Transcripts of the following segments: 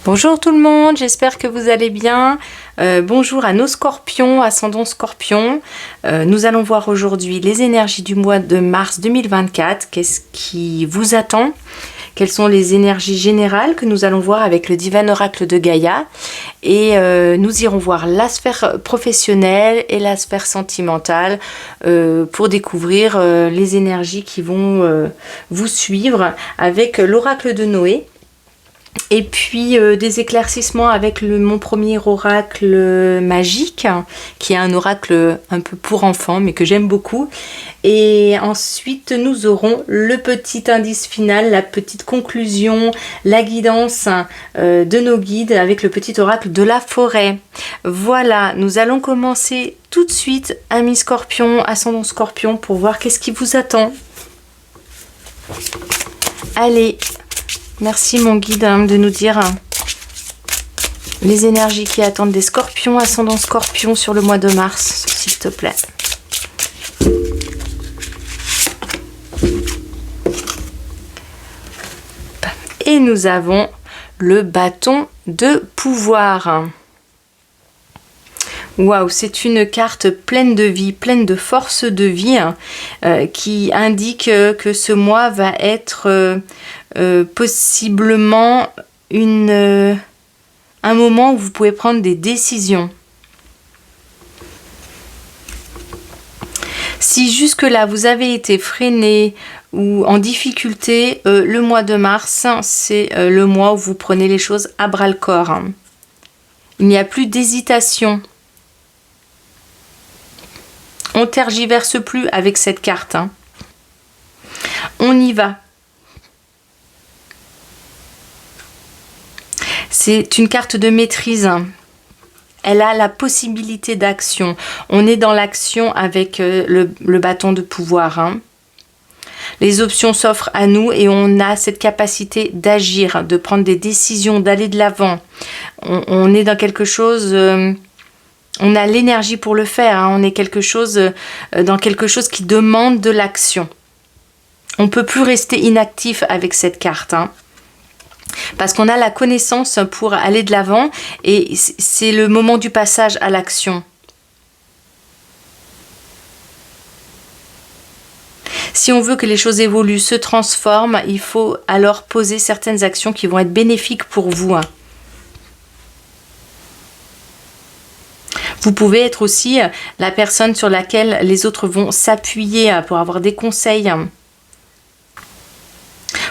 Bonjour tout le monde, j'espère que vous allez bien. Bonjour à nos scorpions, ascendant scorpion. Nous allons voir aujourd'hui les énergies du mois de mars 2024. Qu'est-ce qui vous attend? Quelles sont les énergies générales que nous allons voir avec le divin oracle de Gaïa? Et nous irons voir la sphère professionnelle et la sphère sentimentale pour découvrir les énergies qui vont vous suivre avec l'oracle de Noé. Et puis des éclaircissements avec mon premier oracle magique, qui est un oracle un peu pour enfants, mais que j'aime beaucoup. Et ensuite, nous aurons le petit indice final, la petite conclusion, la guidance de nos guides avec le petit oracle de la forêt. Voilà, nous allons commencer tout de suite, amis scorpions, ascendant scorpion, pour voir qu'est-ce qui vous attend. Allez! Merci mon guide de nous dire les énergies qui attendent des scorpions, ascendant scorpion sur le mois de mars, s'il te plaît. Et nous avons le bâton de pouvoir. Waouh, c'est une carte pleine de vie, pleine de force de vie, qui indique que ce mois va être possiblement un moment où vous pouvez prendre des décisions. Si jusque-là vous avez été freiné ou en difficulté, le mois de mars, c'est le mois où vous prenez les choses à bras-le-corps. Il n'y a plus d'hésitation. On tergiverse plus avec cette carte. On y va. C'est une carte de maîtrise. Elle a la possibilité d'action. On est dans l'action avec le bâton de pouvoir. Les options s'offrent à nous et on a cette capacité d'agir, de prendre des décisions, d'aller de l'avant. On est dans quelque chose... on a l'énergie pour le faire. On est dans quelque chose qui demande de l'action. On ne peut plus rester inactif avec cette carte. Parce qu'on a la connaissance pour aller de l'avant et c'est le moment du passage à l'action. Si on veut que les choses évoluent, se transforment, il faut alors poser certaines actions qui vont être bénéfiques pour vous. Vous pouvez être aussi la personne sur laquelle les autres vont s'appuyer pour avoir des conseils,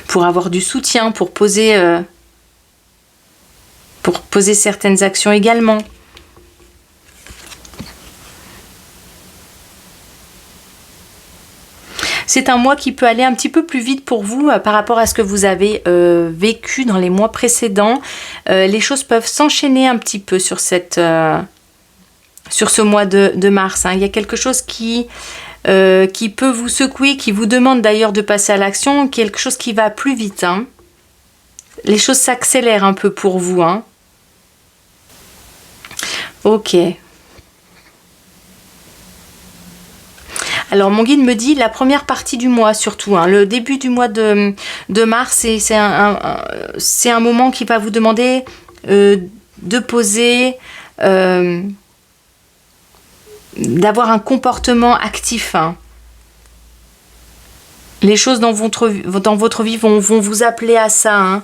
pour avoir du soutien, pour poser certaines actions également. C'est un mois qui peut aller un petit peu plus vite pour vous par rapport à ce que vous avez vécu dans les mois précédents. Les choses peuvent s'enchaîner un petit peu sur ce mois de mars. Il y a quelque chose qui peut vous secouer, qui vous demande d'ailleurs de passer à l'action, quelque chose qui va plus vite. Les choses s'accélèrent un peu pour vous. Ok. Alors mon guide me dit la première partie du mois surtout, le début du mois de mars, c'est un moment qui va vous demander de poser... d'avoir un comportement actif. Les choses dans votre vie vont vous appeler à ça.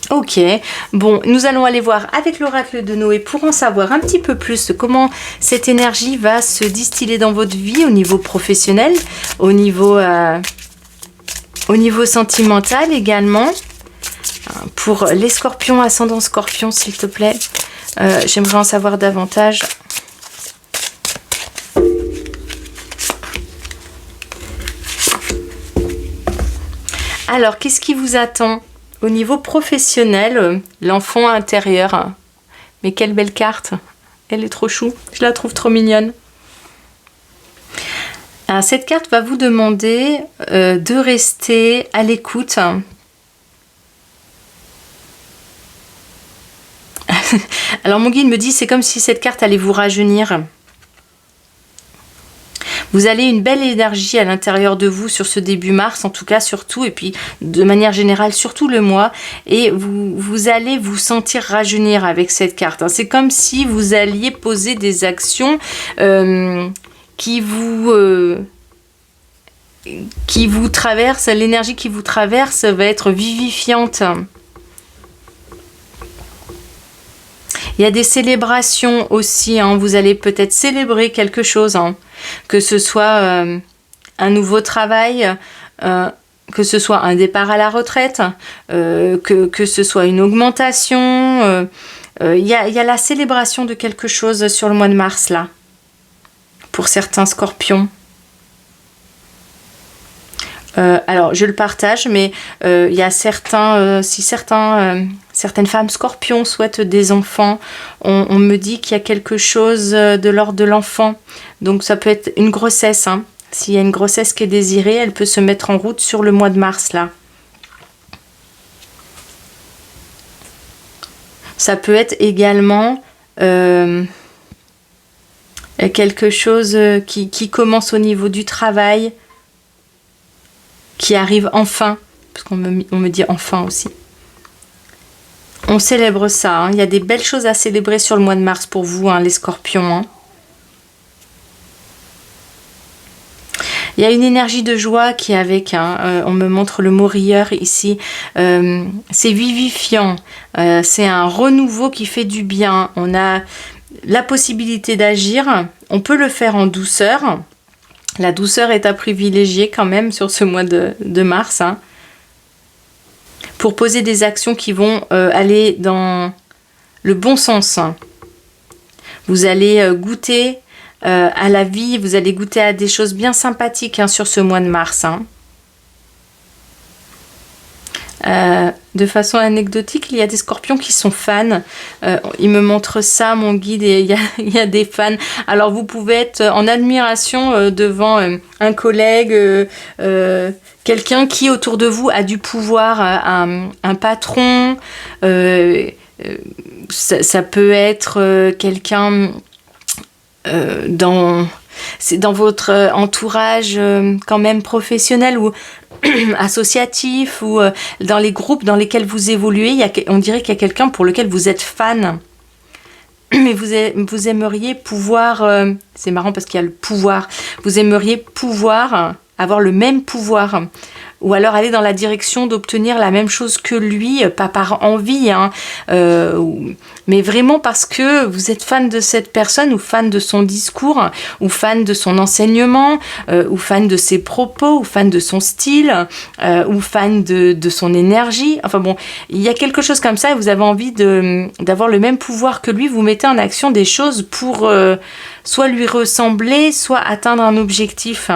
Ok, bon, nous allons aller voir avec l'oracle de Noé pour en savoir un petit peu plus comment cette énergie va se distiller dans votre vie au niveau professionnel, au niveau sentimental également. Pour les scorpions, ascendant scorpion, s'il te plaît, j'aimerais en savoir davantage. Alors, qu'est-ce qui vous attend au niveau professionnel? L'enfant intérieur. Mais quelle belle carte. Elle est trop chou. Je la trouve trop mignonne. Alors, cette carte va vous demander de rester à l'écoute. Alors mon guide me dit c'est comme si cette carte allait vous rajeunir. Vous avez une belle énergie à l'intérieur de vous sur ce début mars, en tout cas surtout, et puis de manière générale surtout le mois, et vous allez vous sentir rajeunir avec cette carte. C'est comme si vous alliez poser des actions qui vous traversent, l'énergie qui vous traverse va être vivifiante. Il y a des célébrations aussi, vous allez peut-être célébrer quelque chose, que ce soit un nouveau travail, que ce soit un départ à la retraite, que ce soit une augmentation. Il y a la célébration de quelque chose sur le mois de mars, là, pour certains scorpions. Alors je le partage, mais il y a certaines femmes scorpions souhaitent des enfants, on me dit qu'il y a quelque chose de l'ordre de l'enfant, donc ça peut être une grossesse, s'il y a une grossesse qui est désirée, elle peut se mettre en route sur le mois de mars là. Ça peut être également quelque chose qui commence au niveau du travail, qui arrive enfin, parce qu'on me dit enfin aussi. On célèbre ça, il y a des belles choses à célébrer sur le mois de mars pour vous, les scorpions. Il y a une énergie de joie qui est avec, on me montre le mot rieur ici, c'est vivifiant, c'est un renouveau qui fait du bien, on a la possibilité d'agir, on peut le faire en douceur. La douceur est à privilégier quand même sur ce mois de mars, pour poser des actions qui vont aller dans le bon sens. Vous allez goûter à la vie, vous allez goûter à des choses bien sympathiques sur ce mois de mars. De façon anecdotique, il y a des scorpions qui sont fans. Il me montre ça, mon guide, et il y a des fans. Alors vous pouvez être en admiration devant un collègue, quelqu'un qui autour de vous a du pouvoir, un patron. Ça peut être quelqu'un dans votre entourage quand même professionnel ou associatif, ou dans les groupes dans lesquels vous évoluez, on dirait qu'il y a quelqu'un pour lequel vous êtes fan, mais vous aimeriez pouvoir, c'est marrant parce qu'il y a le pouvoir, vous aimeriez pouvoir avoir le même pouvoir, ou alors aller dans la direction d'obtenir la même chose que lui, pas par envie, mais vraiment parce que vous êtes fan de cette personne, ou fan de son discours, ou fan de son enseignement, ou fan de ses propos, ou fan de son style, ou fan de son énergie. Enfin bon, il y a quelque chose comme ça, et vous avez envie d'avoir le même pouvoir que lui, vous mettez en action des choses pour soit lui ressembler, soit atteindre un objectif.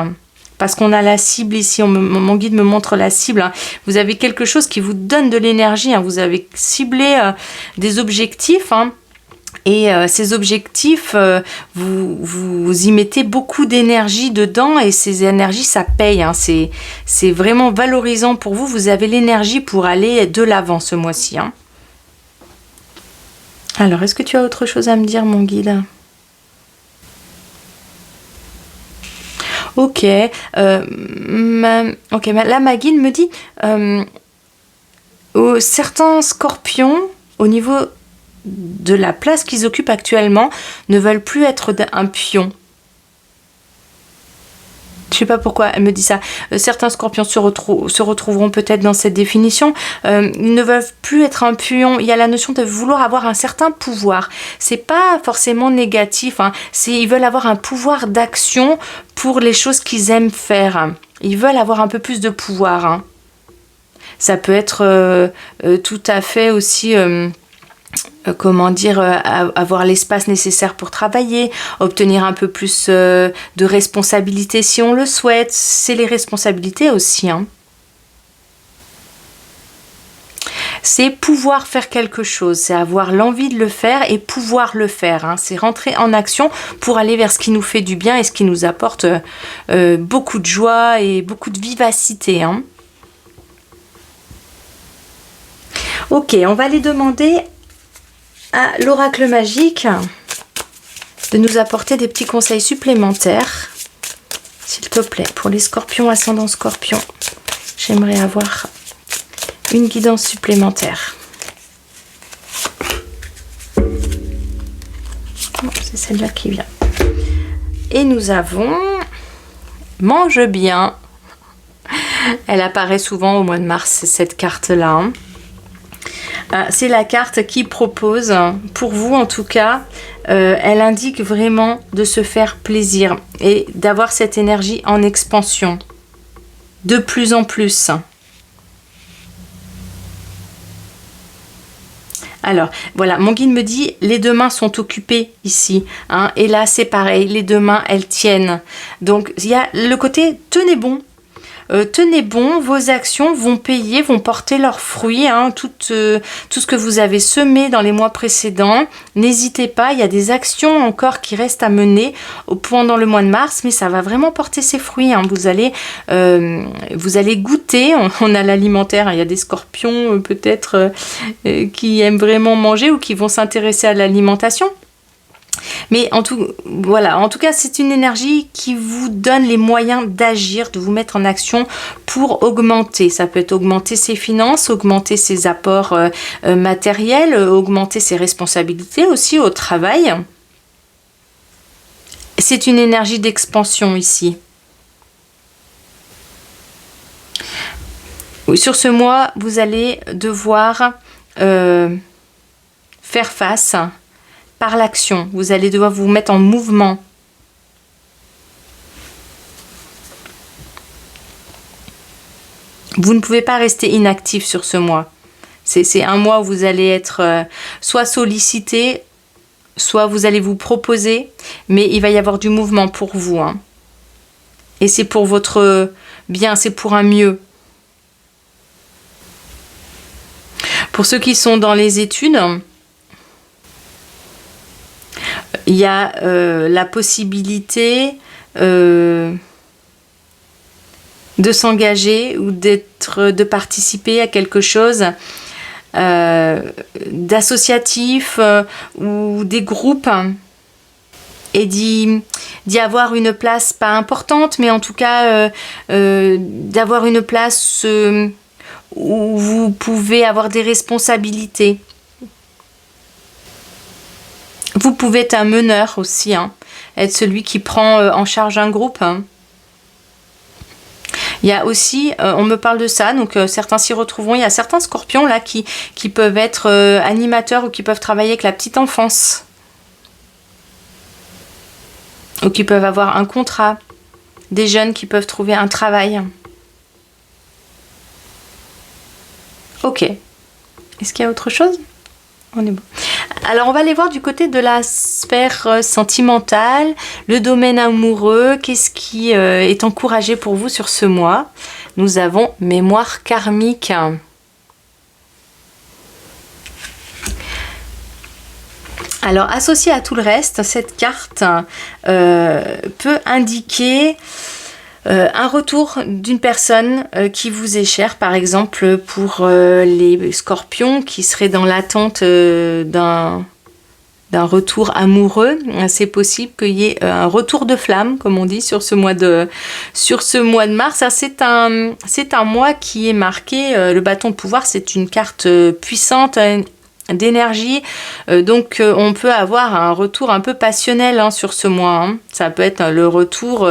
Parce qu'on a la cible ici, mon guide me montre la cible. Vous avez quelque chose qui vous donne de l'énergie. Vous avez ciblé des objectifs. Et ces objectifs, vous y mettez beaucoup d'énergie dedans. Et ces énergies, ça paye. C'est vraiment valorisant pour vous. Vous avez l'énergie pour aller de l'avant ce mois-ci. Alors, est-ce que tu as autre chose à me dire, mon guide ? Ok, là ma guide me dit certains scorpions, au niveau de la place qu'ils occupent actuellement, ne veulent plus être un pion. Je sais pas pourquoi elle me dit ça. Certains scorpions se retrouveront peut-être dans cette définition. Ils ne veulent plus être un pion. Il y a la notion de vouloir avoir un certain pouvoir. C'est pas forcément négatif. Ils veulent avoir un pouvoir d'action pour les choses qu'ils aiment faire. Ils veulent avoir un peu plus de pouvoir. Ça peut être tout à fait aussi... avoir l'espace nécessaire pour travailler, obtenir un peu plus de responsabilités si on le souhaite. C'est les responsabilités aussi. C'est pouvoir faire quelque chose, c'est avoir l'envie de le faire et pouvoir le faire. C'est rentrer en action pour aller vers ce qui nous fait du bien et ce qui nous apporte beaucoup de joie et beaucoup de vivacité. Ok, on va aller demander à l'oracle magique de nous apporter des petits conseils supplémentaires s'il te plaît, pour les scorpions, ascendant scorpion, j'aimerais avoir une guidance supplémentaire. C'est celle-là qui vient. Et nous avons mange bien. Elle apparaît souvent au mois de mars, cette carte-là. C'est la carte qui propose, pour vous en tout cas, elle indique vraiment de se faire plaisir et d'avoir cette énergie en expansion. De plus en plus. Alors, voilà, mon guide me dit, les deux mains sont occupées ici. Hein, et là, c'est pareil, les deux mains, elles tiennent. Donc, il y a le côté, tenez bon. Tenez bon, vos actions vont payer, vont porter leurs fruits, hein, tout ce que vous avez semé dans les mois précédents. N'hésitez pas, il y a des actions encore qui restent à mener pendant le mois de mars, mais ça va vraiment porter ses fruits. Hein. Vous allez goûter, on a l'alimentaire, hein, il y a des scorpions peut-être qui aiment vraiment manger ou qui vont s'intéresser à l'alimentation. Mais en tout cas, c'est une énergie qui vous donne les moyens d'agir, de vous mettre en action pour augmenter. Ça peut être augmenter ses finances, augmenter ses apports matériels, augmenter ses responsabilités aussi au travail. C'est une énergie d'expansion ici. Sur ce mois, vous allez devoir faire face par l'action. Vous allez devoir vous mettre en mouvement. Vous ne pouvez pas rester inactif sur ce mois. C'est un mois où vous allez être soit sollicité, soit vous allez vous proposer, mais il va y avoir du mouvement pour vous. Hein. Et c'est pour votre bien, c'est pour un mieux. Pour ceux qui sont dans les études, il y a la possibilité de s'engager ou de participer à quelque chose d'associatif ou des groupes et d'y avoir une place pas importante, mais en tout cas d'avoir une place où vous pouvez avoir des responsabilités. Vous pouvez être un meneur aussi, hein, être celui qui prend en charge un groupe. Hein. Il y a aussi, on me parle de ça, donc certains s'y retrouveront, il y a certains scorpions là qui peuvent être animateurs ou qui peuvent travailler avec la petite enfance. Ou qui peuvent avoir un contrat. Des jeunes qui peuvent trouver un travail. Ok. Est-ce qu'il y a autre chose ? On est bon. Alors on va aller voir du côté de la sphère sentimentale, le domaine amoureux, qu'est-ce qui est encouragé pour vous sur ce mois. Nous avons mémoire karmique. Alors associé à tout le reste, cette carte peut indiquer un retour d'une personne qui vous est chère, par exemple pour les scorpions qui seraient dans l'attente d'un retour amoureux. C'est possible qu'il y ait un retour de flamme, comme on dit, sur ce mois de mars. C'est un mois qui est marqué, le bâton de pouvoir, c'est une carte puissante, d'énergie, donc on peut avoir un retour un peu passionnel hein, sur ce mois. Hein. Ça peut être le retour,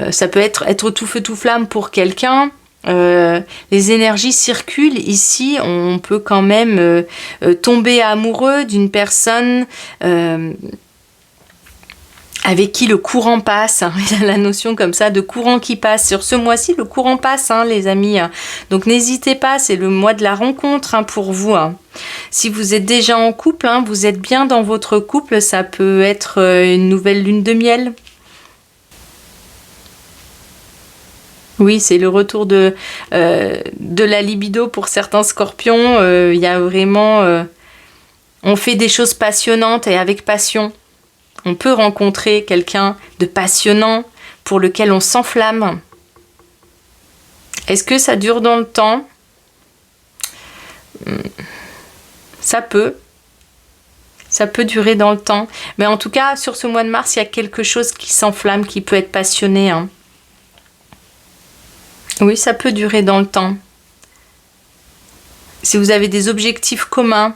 ça peut être tout feu tout flamme pour quelqu'un. Les énergies circulent ici, on peut quand même tomber amoureux d'une personne avec qui le courant passe. Il y a la notion comme ça de courant qui passe. Sur ce mois-ci, le courant passe, hein, les amis. Donc n'hésitez pas, c'est le mois de la rencontre hein, pour vous. Hein. Si vous êtes déjà en couple, hein, vous êtes bien dans votre couple, ça peut être une nouvelle lune de miel. Oui, c'est le retour de la libido pour certains scorpions. Il y a vraiment... on fait des choses passionnantes et avec passion. On peut rencontrer quelqu'un de passionnant pour lequel on s'enflamme. Est-ce que ça dure dans le temps ? Ça peut. Ça peut durer dans le temps. Mais en tout cas, sur ce mois de mars, il y a quelque chose qui s'enflamme, qui peut être passionné. Hein. Oui, ça peut durer dans le temps. Si vous avez des objectifs communs,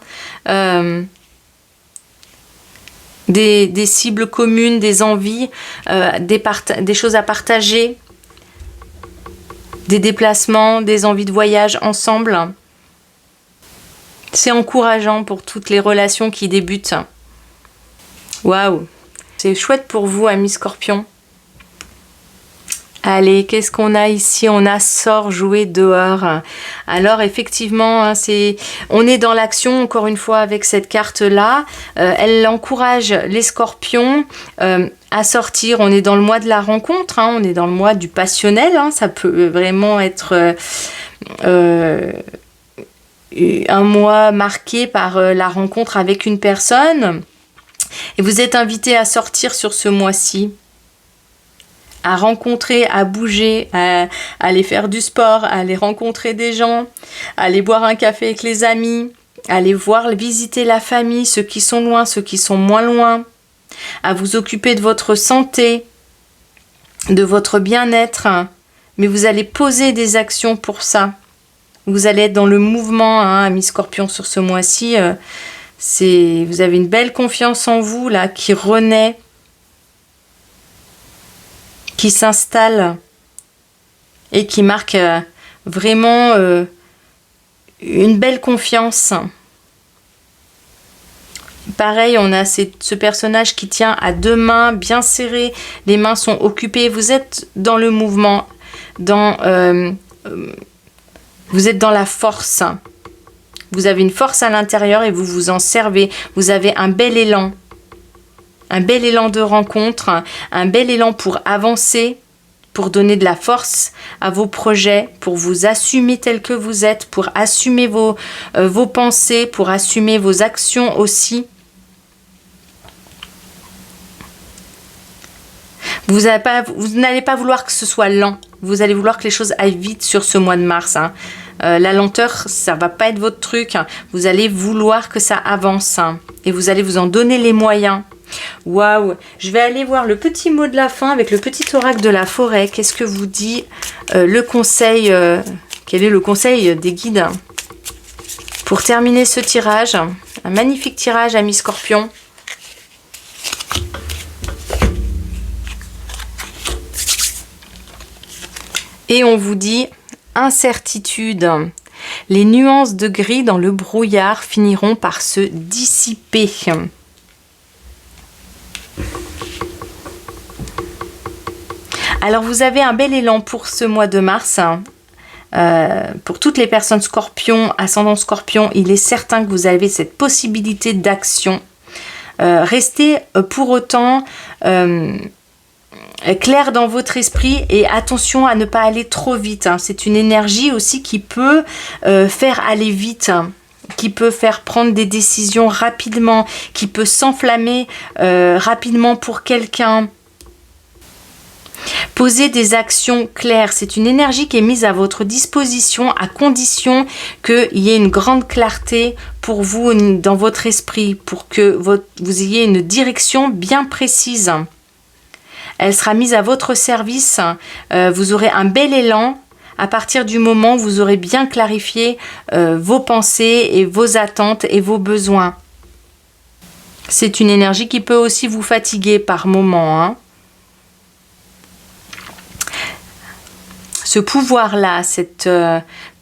des cibles communes, des envies, des choses à partager, des déplacements, des envies de voyage ensemble. C'est encourageant pour toutes les relations qui débutent. Waouh! C'est chouette pour vous, amis Scorpion. Allez, qu'est-ce qu'on a ici? On a sort jouer dehors. Alors effectivement, hein, on est dans l'action encore une fois avec cette carte-là. Elle encourage les Scorpions à sortir. On est dans le mois de la rencontre, hein, on est dans le mois du passionnel. Hein, ça peut vraiment être un mois marqué par la rencontre avec une personne. Et vous êtes invité à sortir sur ce mois-ci. À rencontrer, à bouger, à aller faire du sport, à aller rencontrer des gens, à aller boire un café avec les amis, à aller visiter la famille, ceux qui sont loin, ceux qui sont moins loin, à vous occuper de votre santé, de votre bien-être, mais vous allez poser des actions pour ça. Vous allez être dans le mouvement, hein, amis Scorpion, sur ce mois-ci. Vous avez une belle confiance en vous, là, qui renaît, qui s'installe et qui marque vraiment une belle confiance. Pareil, on a ce personnage qui tient à deux mains bien serrées, les mains sont occupées, vous êtes dans le mouvement, vous êtes dans la force. Vous avez une force à l'intérieur et vous vous en servez. Vous avez un bel élan. Un bel élan de rencontre, un bel élan pour avancer, pour donner de la force à vos projets, pour vous assumer tel que vous êtes, pour assumer vos pensées, pour assumer vos actions aussi. Vous n'allez pas vouloir que ce soit lent, vous allez vouloir que les choses aillent vite sur ce mois de mars. Hein. La lenteur, ça va pas être votre truc, vous allez vouloir que ça avance hein, et vous allez vous en donner les moyens. Waouh, je vais aller voir le petit mot de la fin avec le petit oracle de la forêt. Qu'est-ce que vous dit le conseil quel est le conseil des guides pour terminer ce tirage? Un magnifique tirage, amis Scorpion. Et on vous dit incertitude. Les nuances de gris dans le brouillard finiront par se dissiper. Alors vous avez un bel élan pour ce mois de mars. Pour toutes les personnes Scorpion, ascendant Scorpion, il est certain que vous avez cette possibilité d'action. Restez pour autant clair dans votre esprit et attention à ne pas aller trop vite. Hein. C'est une énergie aussi qui peut faire aller vite. Qui peut faire prendre des décisions rapidement, qui peut s'enflammer rapidement pour quelqu'un. Posez des actions claires. C'est une énergie qui est mise à votre disposition à condition qu'il y ait une grande clarté pour vous dans votre esprit, pour que vous ayez une direction bien précise. Elle sera mise à votre service. Vous aurez un bel élan à partir du moment où vous aurez bien clarifié vos pensées et vos attentes et vos besoins. C'est une énergie qui peut aussi vous fatiguer par moments. Hein. Ce pouvoir-là, cette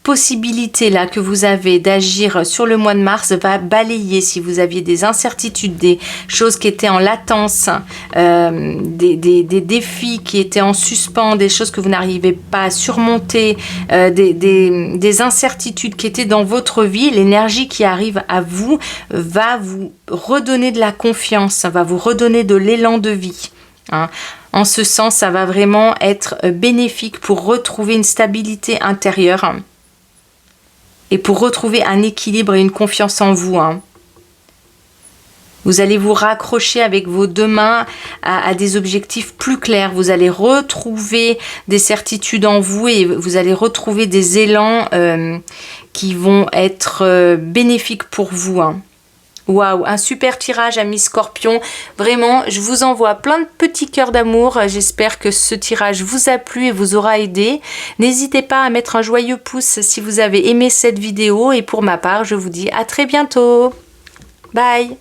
possibilité-là que vous avez d'agir sur le mois de mars va balayer si vous aviez des incertitudes, des choses qui étaient en latence, des défis qui étaient en suspens, des choses que vous n'arrivez pas à surmonter, des incertitudes qui étaient dans votre vie. L'énergie qui arrive à vous va vous redonner de la confiance, va vous redonner de l'élan de vie. Hein. En ce sens, ça va vraiment être bénéfique pour retrouver une stabilité intérieure et pour retrouver un équilibre et une confiance en vous. Hein. Vous allez vous raccrocher avec vos deux mains à des objectifs plus clairs. Vous allez retrouver des certitudes en vous et vous allez retrouver des élans qui vont être bénéfiques pour vous. Hein. Waouh, un super tirage, amis Scorpion. Vraiment, je vous envoie plein de petits cœurs d'amour. J'espère que ce tirage vous a plu et vous aura aidé. N'hésitez pas à mettre un joyeux pouce si vous avez aimé cette vidéo. Et pour ma part, je vous dis à très bientôt. Bye!